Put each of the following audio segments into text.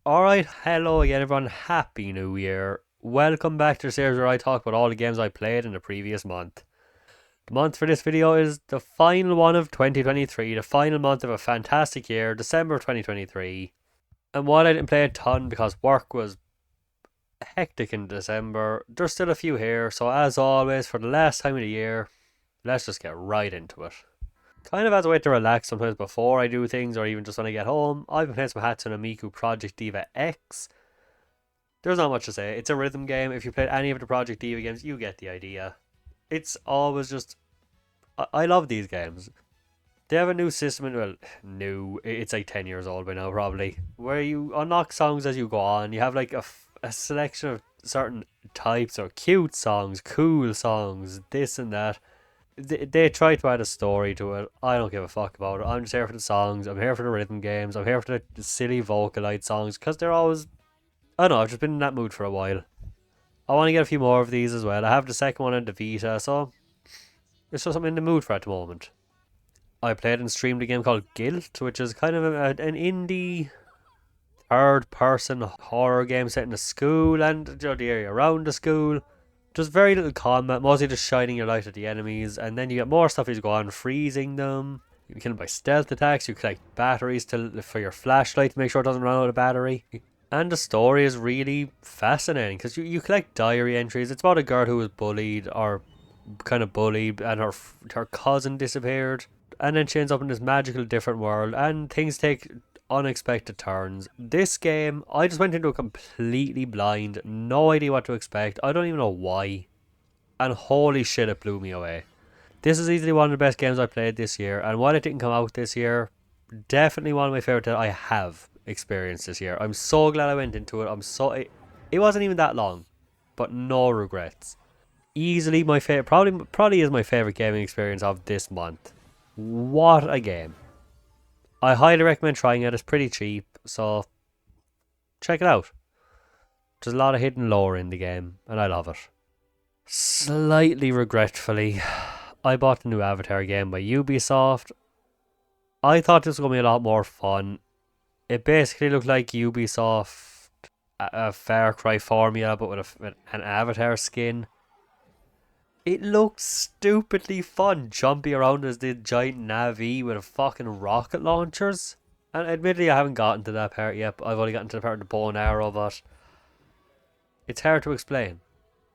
Alright, hello again everyone, happy new year. Welcome back to the series where I talk about all the games I played in the previous month. The month for this video is the final one of 2023, the final month of a fantastic year, December 2023. And while I didn't play a ton because work was hectic in December, there's still a few here, so as always, for the last time of the year, let's just get right into it. Kind of as a way to relax sometimes before I do things or even just when I get home, I've been playing some Hatsune Miku Project Diva X. There's not much to say. It's a rhythm game. If you played any of the Project Diva games, you get the idea. It's always just. I love these games. They have a new system, well, new. It's like 10 years old by now, probably. Where you unlock songs as you go on. You have like a selection of certain types or cute songs, cool songs, this and that. They try to add a story to it. I don't give a fuck about it. I'm just here for the songs. I'm here for the rhythm games. I'm here for the silly Vocaloid songs because they're always. I don't know, I've just been in that mood for a while. I want to get a few more of these as well. I have the second one in the Vita, so it's just I'm in the mood for at the moment. I played and streamed a game called Guilt, which is kind of an indie third person horror game set in a school and the area around the school. Just very little combat, mostly just shining your light at the enemies, and then you get more stuff as you go on, freezing them. You can kill them by stealth attacks, you collect batteries for your flashlight to make sure it doesn't run out of battery. And the story is really fascinating because you collect diary entries. It's about a girl who was bullied or kind of bullied, and her cousin disappeared, and then she ends up in this magical different world, and things take unexpected turns. This game, I just went into it completely blind, no idea what to expect. I don't even know why, and holy shit, it blew me away. This is easily one of the best games I played this year, and while it didn't come out this year, definitely one of my favorite that I have experienced this year. I'm so glad I went into it. It wasn't even that long, but no regrets. Easily my favorite, probably is my favorite gaming experience of this month. What a game! I highly recommend trying it. It's pretty cheap, so check it out. There's a lot of hidden lore in the game, and I love it. Slightly regretfully, I bought the new Avatar game by Ubisoft. I thought this was going to be a lot more fun. It basically looked like Ubisoft, a Far Cry formula, but with an Avatar skin. It looked stupidly fun, jumping around as the giant Navi with a fucking rocket launchers. And admittedly, I haven't gotten to that part yet. But I've only gotten to the part of the bow and arrow, but it's hard to explain.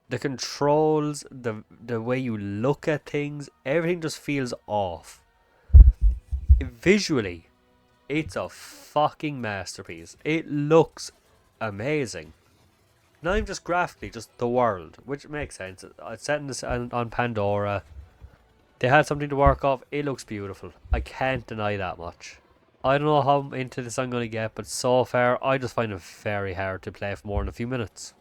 The controls, the way you look at things, everything just feels off. Visually, it's a fucking masterpiece. It looks amazing. Not even just graphically, just the world, which makes sense. It's set in this on Pandora. They had something to work off. It looks beautiful. I can't deny that much. I don't know how into this I'm going to get, but so far I just find it very hard to play for more than a few minutes.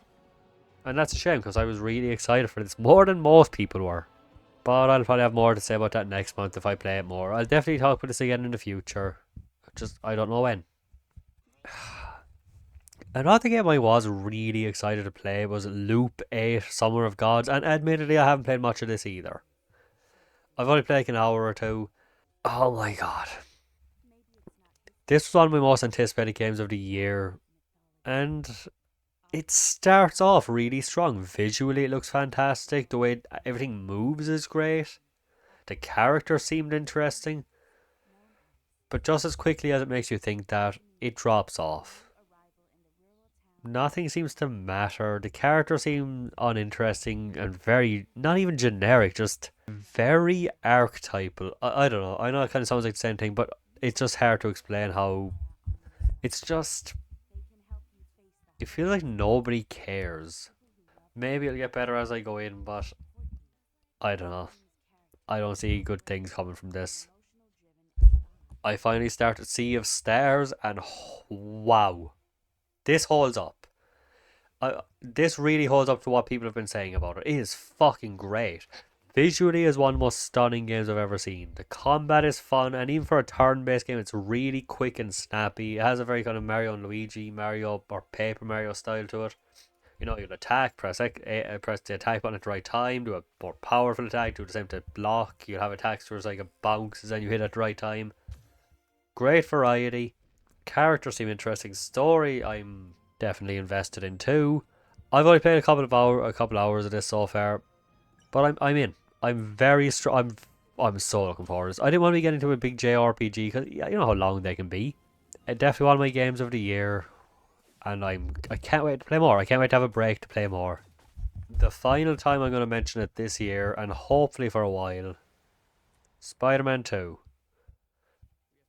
And that's a shame because I was really excited for this, more than most people were. But I'll probably have more to say about that next month if I play it more. I'll definitely talk about this again in the future. Just, I don't know when. Another game I was really excited to play was Loop 8 Summer of Gods, and admittedly I haven't played much of this either. I've only played like an hour or two. Oh my god. This was one of my most anticipated games of the year, and it starts off really strong. Visually it looks fantastic, the way everything moves is great. The characters seemed interesting, but just as quickly as it makes you think that, it drops off. Nothing seems to matter. The characters seem uninteresting and very, not even generic, just very archetypal. I don't know. I know it kind of sounds like the same thing, but it's just hard to explain how. It's just. It feels like nobody cares. Maybe it'll get better as I go in, but I don't know. I don't see good things coming from this. I finally started Sea of Stars, and wow, this holds up. This really holds up to what people have been saying about it. It is fucking great. Visually is one of the most stunning games I've ever seen. The combat is fun, and even for a turn-based game, it's really quick and snappy. It has a very kind of Mario and Luigi, Mario or Paper Mario style to it. You know, you'll attack, press the attack button at the right time, do a more powerful attack, do the same to block. You'll have attacks where it's like a bounce, and then you hit at the right time. Great variety. Characters seem interesting. Story, I'm definitely invested in too. I've only played a couple hours of this so far, but I'm in. I'm very strong. I'm so looking forward to this. I didn't want to be getting into a big JRPG because yeah, you know how long they can be. Definitely one of my games of the year, and I can't wait to play more. I can't wait to have a break to play more. The final time I'm going to mention it this year, and hopefully for a while, Spider-Man 2.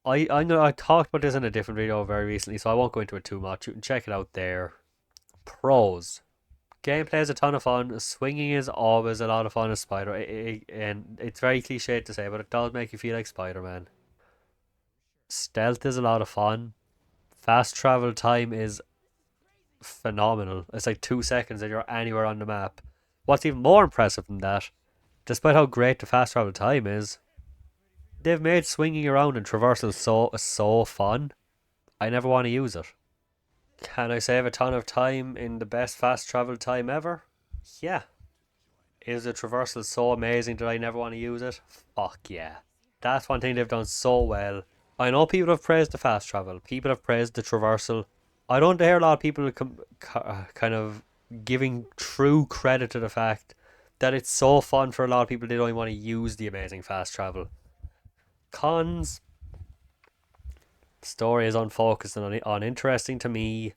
I talked about this in a different video very recently, so I won't go into it too much. You can check it out there. Pros. Gameplay is a ton of fun. Swinging is always a lot of fun as Spider, and it's very cliche to say, but it does make you feel like Spider-Man. Stealth is a lot of fun. Fast travel time is phenomenal. It's like 2 seconds and you're anywhere on the map. What's even more impressive than that, despite how great the fast travel time is, they've made swinging around and traversal so fun. I never want to use it. Can I save a ton of time in the best fast travel time ever? Yeah. Is the traversal so amazing that I never want to use it? Fuck yeah. That's one thing they've done so well. I know people have praised the fast travel. People have praised the traversal. I don't hear a lot of people kind of giving true credit to the fact that it's so fun for a lot of people they don't even want to use the amazing fast travel. Cons. Story is unfocused and uninteresting to me.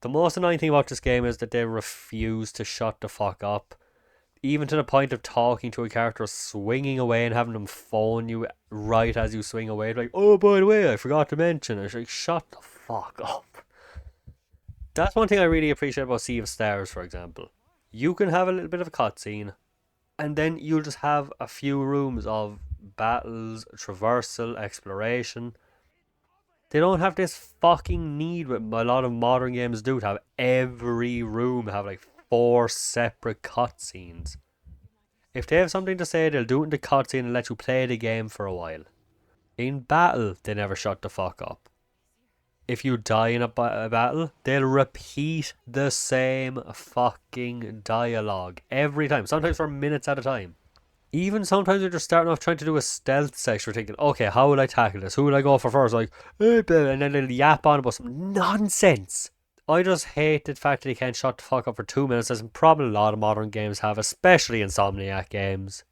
The most annoying thing about this game is that they refuse to shut the fuck up. Even to the point of talking to a character, swinging away and having them phone you right as you swing away. Like, oh, by the way, I forgot to mention. It's like, shut the fuck up. That's one thing I really appreciate about Sea of Stars, for example. You can have a little bit of a cutscene, and then you'll just have a few rooms of battles, traversal, exploration. They don't have this fucking need what a lot of modern games do to have every room have like 4 separate cutscenes. If they have something to say, they'll do it in the cutscene and let you play the game for a while. In battle, they never shut the fuck up. If you die in a battle, they'll repeat the same fucking dialogue every time, sometimes for minutes at a time. Even sometimes you're just starting off trying to do a stealth section, you're thinking, okay, how will I tackle this? Who will I go for first? Like, and then they'll yap on about some nonsense. I just hate the fact that you can't shut the fuck up for 2 minutes, as probably a lot of modern games have, especially Insomniac games.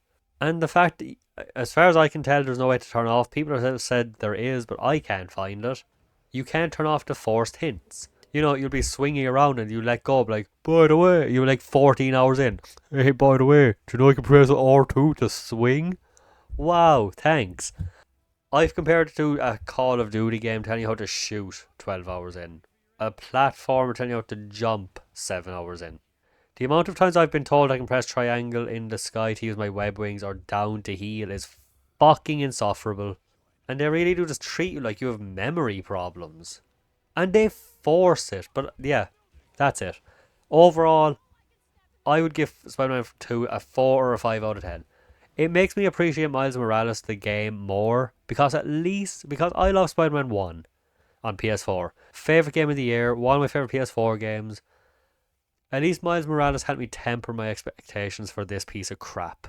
And the fact that, as far as I can tell, there's no way to turn off. People have said there is, but I can't find it. You can't turn off the forced hints. You know, you'll be swinging around and you let go, like, by the way, you're like 14 hours in. Hey, by the way, do you know I can press R2 to swing? Wow, thanks. I've compared it to a Call of Duty game telling you how to shoot 12 hours in. A platformer telling you how to jump 7 hours in. The amount of times I've been told I can press triangle in the sky to use my web wings or down to heal is fucking insufferable. And they really do just treat you like you have memory problems. And they force it. But yeah, that's it. Overall, I would give Spider-Man 2 a 4 or a 5 out of 10. It makes me appreciate Miles Morales, the game, more. Because I love Spider-Man 1 on PS4. Favourite game of the year. One of my favourite PS4 games. At least Miles Morales helped me temper my expectations for this piece of crap.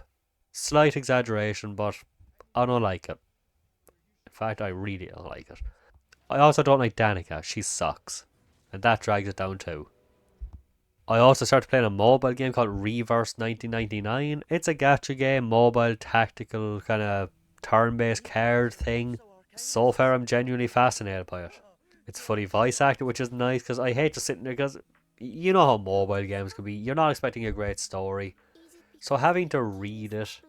Slight exaggeration, but I don't like it. In fact, I really don't like it. I also don't like Danica. She sucks. And that drags it down too. I also started playing a mobile game called Reverse 1999. It's a gacha game, mobile, tactical, kind of turn-based card thing. So far, I'm genuinely fascinated by it. It's fully voice acted, which is nice, because I hate just sitting there, because you know how mobile games can be. You're not expecting a great story. So having to read it,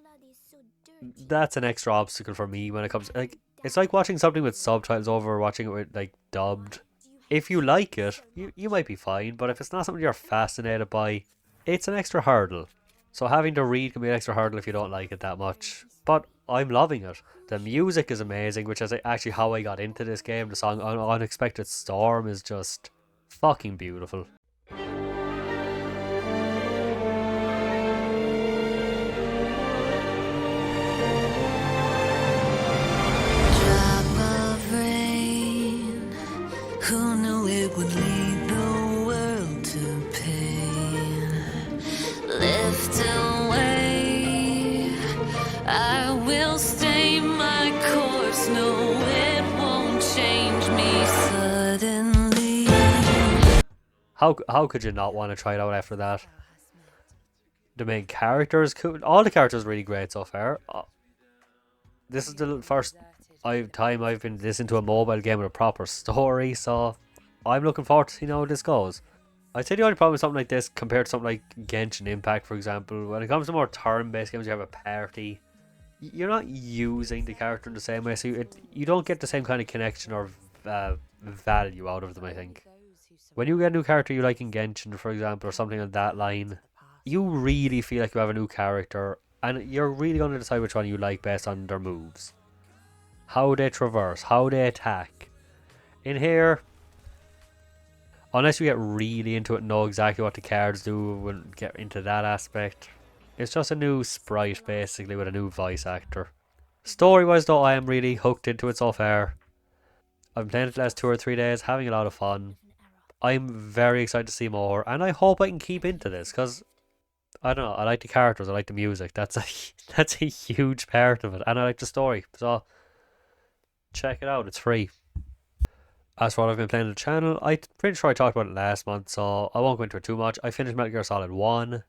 that's an extra obstacle for me when it comes, like, it's like watching something with subtitles over watching it with, like, dubbed. If you like it, you might be fine, but if it's not something you're fascinated by, it's an extra hurdle. So having to read can be an extra hurdle if you don't like it that much. But I'm loving it. The music is amazing, which is actually how I got into this game. The song Unexpected Storm is just fucking beautiful. Who knew it would lead the world to pain? Lift away, I will stay my course. No, it won't change me. How could you not want to try it out after that? The main character is cool. All the characters are really great so far. This is the first time I've been listening to a mobile game with a proper story, so I'm looking forward to seeing how this goes. I'd say the only problem with something like this compared to something like Genshin Impact, for example, when it comes to more turn-based games, you have a party. You're not using the character in the same way, so you don't get the same kind of connection or value out of them, I think. When you get a new character you like in Genshin, for example, or something on that line, you really feel like you have a new character, and you're really going to decide which one you like based on their moves. How they traverse, how they attack. In here, unless you get really into it and know exactly what the cards do and get into that aspect, it's just a new sprite basically with a new voice actor. Story wise though, I am really hooked into it so far. I've been playing it the last 2 or 3 days, having a lot of fun. I'm very excited to see more, and I hope I can keep into this, because I don't know, I like the characters, I like the music, that's a huge part of it, and I like the story, so check it out, it's free. As for what I've been playing on the channel, I'm pretty sure I talked about it last month, so I won't go into it too much. I finished Metal Gear Solid 1,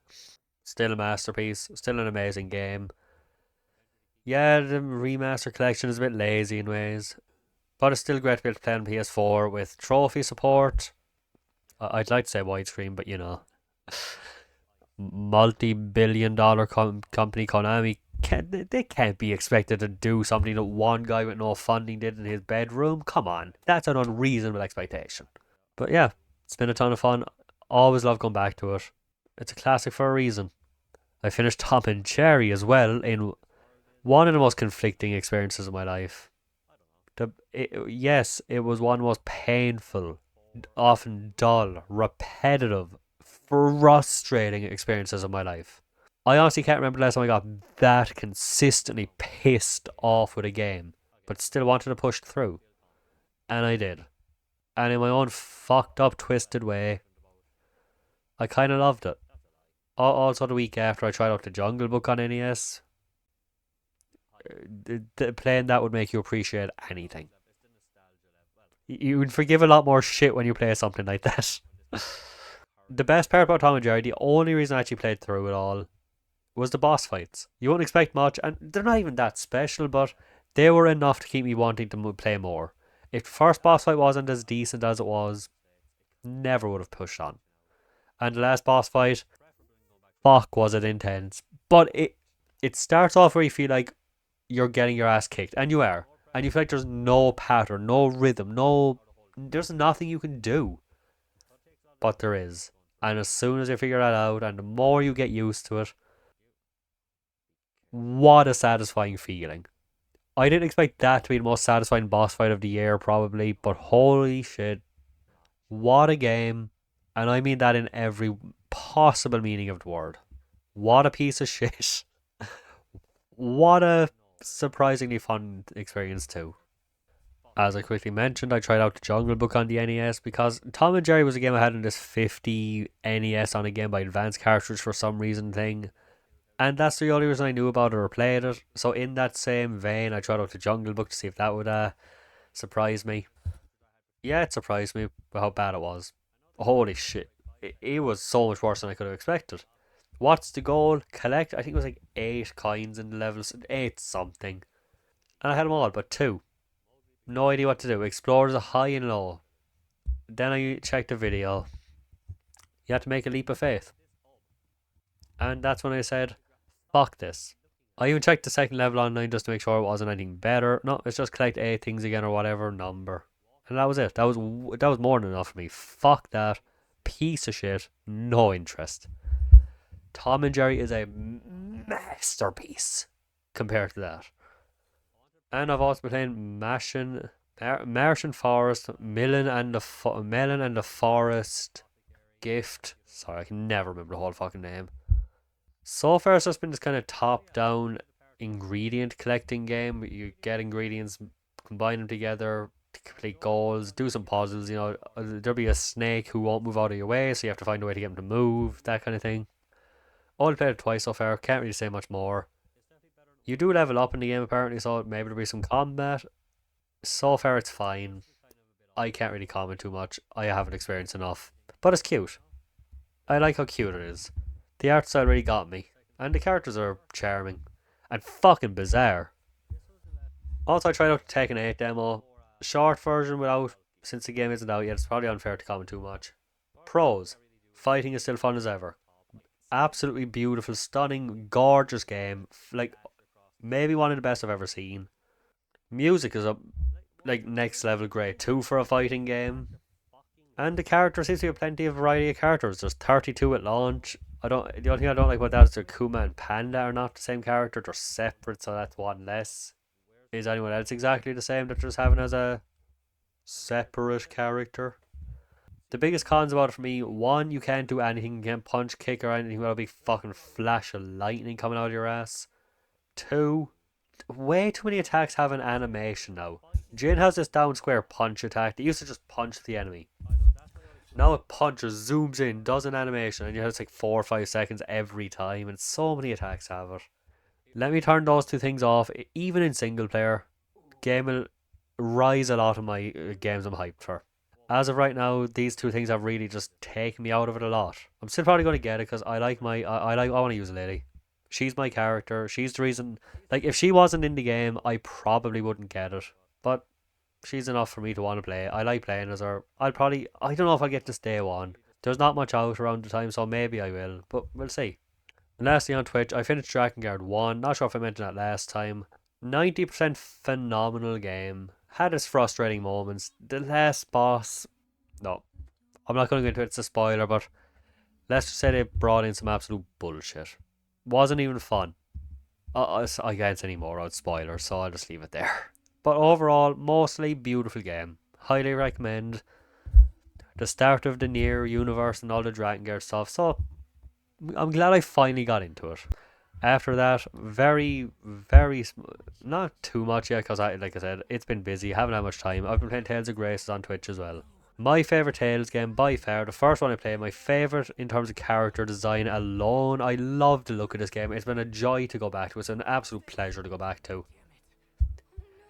still a masterpiece, still an amazing game. Yeah, the remaster collection is a bit lazy in ways, but it's still great to be able to play on PS4 with trophy support. I'd like to say widescreen, but you know, multi-billion-dollar company Konami can't be expected to do something that one guy with no funding did in his bedroom. Come on, that's an unreasonable expectation. But yeah, it's been a ton of fun. Always love going back to it. It's a classic for a reason. I finished Tom and Jerry as well in one of the most conflicting experiences of my life. Yes, it was one of the most painful, often dull, repetitive, frustrating experiences of my life. I honestly can't remember the last time I got that consistently pissed off with a game, but still wanted to push through. And I did. And in my own fucked up, twisted way, I kind of loved it. Also, the week after, I tried out the Jungle Book on NES. Playing that would make you appreciate anything. You would forgive a lot more shit when you play something like that. The best part about Tom and Jerry, the only reason I actually played through it all, was the boss fights. You wouldn't expect much, and they're not even that special, but they were enough to keep me wanting to play more. If the first boss fight wasn't as decent as it was, never would have pushed on. And the last boss fight, fuck was it intense. But it starts off where you feel like you're getting your ass kicked, and you are. And you feel like there's no pattern, no rhythm, there's nothing you can do. But there is. And as soon as you figure that out, and the more you get used to it, what a satisfying feeling. I didn't expect that to be the most satisfying boss fight of the year, probably, but holy shit. What a game. And I mean that in every possible meaning of the word. What a piece of shit. What a surprisingly fun experience too. As I quickly mentioned, I tried out the Jungle Book on the NES because Tom and Jerry was a game I had in this 50 NES on a Game Boy Advance cartridge for some reason thing. And that's the only reason I knew about it or played it. So in that same vein, I tried out the Jungle Book to see if that would surprise me. Yeah, it surprised me with how bad it was. Holy shit. It was so much worse than I could have expected. What's the goal? Collect, I think it was like 8 coins in the levels. 8 something. And I had them all, but 2. No idea what to do. Explore the high and low. Then I checked the video. You have to make a leap of faith. And that's when I said, fuck this. I even checked the second level online just to make sure it wasn't anything better. No, it's just collect 8 things again or whatever number. And that was it. That was more than enough for me. Fuck that. Piece of shit. No interest. Tom and Jerry is a masterpiece compared to that. And I've also been playing Martian Forest, Melon and the Forest Gift. Sorry, I can never remember the whole fucking name. So far, it's just been this kind of top-down ingredient collecting game. You get ingredients, combine them together to complete goals, do some puzzles. You know, there'll be a snake who won't move out of your way, so you have to find a way to get him to move. That kind of thing. Only played it twice so far. Can't really say much more. You do level up in the game apparently, so maybe there'll be some combat. So far, it's fine. I can't really comment too much. I haven't experienced enough. But it's cute. I like how cute it is. The art style really got me. And the characters are charming. And fucking bizarre. Also, I tried out the Tekken 8 demo. Short version without, since the game isn't out yet, it's probably unfair to comment too much. Pros. Fighting is still fun as ever. Absolutely beautiful, stunning, gorgeous game. Like, maybe one of the best I've ever seen. Music is up, like, next level great too for a fighting game. And the characters seems to have plenty of variety of characters. There's 32 at launch. The only thing I don't like about that is that Kuma and Panda are not the same character. They're separate, so that's one less. Is anyone else exactly the same that they're just having as a separate character? The biggest cons about it for me, one, you can't do anything, you can't punch, kick, or anything without a big fucking flash of lightning coming out of your ass. Two, way too many attacks have an animation now. Jin has this down square punch attack that used to just punch the enemy. Now it punches, zooms in, does an animation, and you have to take 4 or 5 seconds every time, and so many attacks have it. Let me turn those two things off, even in single player. Game will rise a lot of my games I'm hyped for. As of right now, these two things have really just taken me out of it a lot. I'm still probably going to get it because I want to use Lily. She's my character. She's the reason. Like, if she wasn't in the game, I probably wouldn't get it. But she's enough for me to want to play. I like playing as her. I don't know if I'll get this day one. There's not much out around the time, so maybe I will. But we'll see. And lastly on Twitch, I finished Drakengard 1. Not sure if I mentioned that last time. 90% phenomenal game. Had its frustrating moments. The last boss... No. I'm not going to go into it. It's a spoiler, but... Let's just say they brought in some absolute bullshit. Wasn't even fun. I can't say any more about spoilers, so I'll just leave it there. But overall, mostly beautiful game. Highly recommend. The start of the Nier universe and all the Drakengard stuff, so... I'm glad I finally got into it. After that, not too much yet, because like I said, it's been busy, haven't had much time. I've been playing Tales of Graces on Twitch as well. My favourite Tales game by far, the first one I played, my favourite in terms of character design alone. I love the look of this game. It's been a joy to go back to. It's an absolute pleasure to go back to.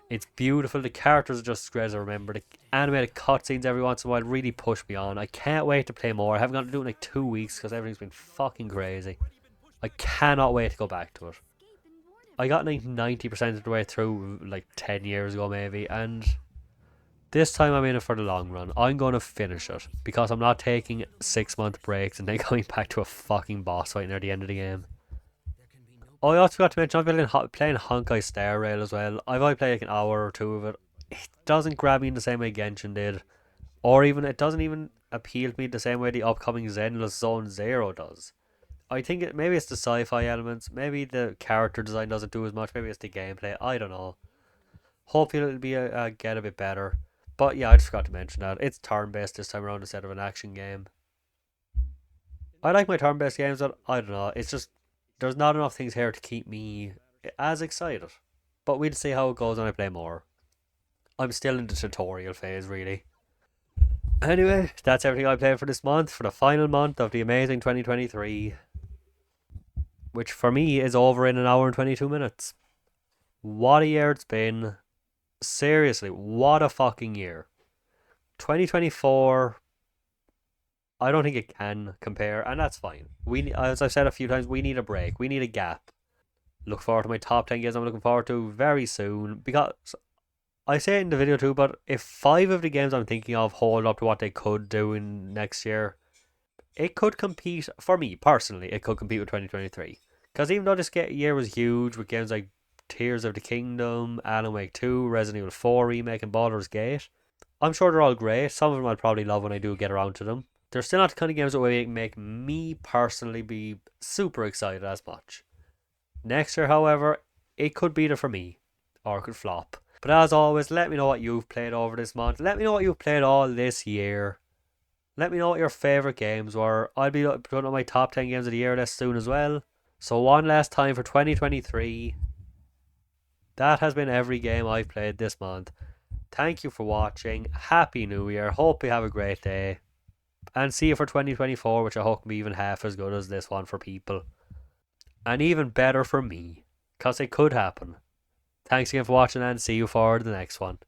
It's beautiful. The characters are just great as I remember. The animated cutscenes every once in a while really push me on. I can't wait to play more. I haven't got to do it in like 2 weeks because everything's been fucking crazy. I cannot wait to go back to it. I got like 90% of the way through like 10 years ago maybe, and this time I'm in it for the long run. I'm going to finish it because I'm not taking 6-month breaks and then going back to a fucking boss fight near the end of the game. Oh, I also forgot to mention I've been playing Honkai Star Rail as well. I've only played like an hour or two of it. It doesn't grab me in the same way Genshin did, or even it doesn't even appeal to me the same way the upcoming Zenless Zone Zero does. I think maybe it's the sci-fi elements, maybe the character design doesn't do as much, maybe it's the gameplay, I don't know. Hopefully it'll be get a bit better. But yeah, I just forgot to mention that. It's turn-based this time around instead of an action game. I like my turn-based games, but I don't know, it's just, there's not enough things here to keep me as excited. But we'll see how it goes when I play more. I'm still in the tutorial phase, really. Anyway, that's everything I played for this month, for the final month of the amazing 2023. Which for me is over in an hour and 22 minutes. What a year it's been. Seriously, what a fucking year. 2024, I don't think it can compare, and that's fine. As I've said a few times, we need a break. We need a gap. Look forward to my top 10 games I'm looking forward to very soon, because I say it in the video too, but if 5 of the games I'm thinking of hold up to what they could do in next year, it could compete, for me personally, it could compete with 2023. Because even though this year was huge with games like Tears of the Kingdom, Alan Wake 2, Resident Evil 4 Remake, and Baldur's Gate, I'm sure they're all great. Some of them I'll probably love when I do get around to them. They're still not the kind of games that will make me personally be super excited as much. Next year, however, it could be there for me, or it could flop. But as always, let me know what you've played over this month. Let me know what you've played all this year. Let me know what your favourite games were. I'll be putting up my top 10 games of the year list soon as well. So one last time for 2023. That has been every game I've played this month. Thank you for watching. Happy New Year. Hope you have a great day. And see you for 2024, which I hope can be even half as good as this one for people. And even better for me. Because it could happen. Thanks again for watching and see you for the next one.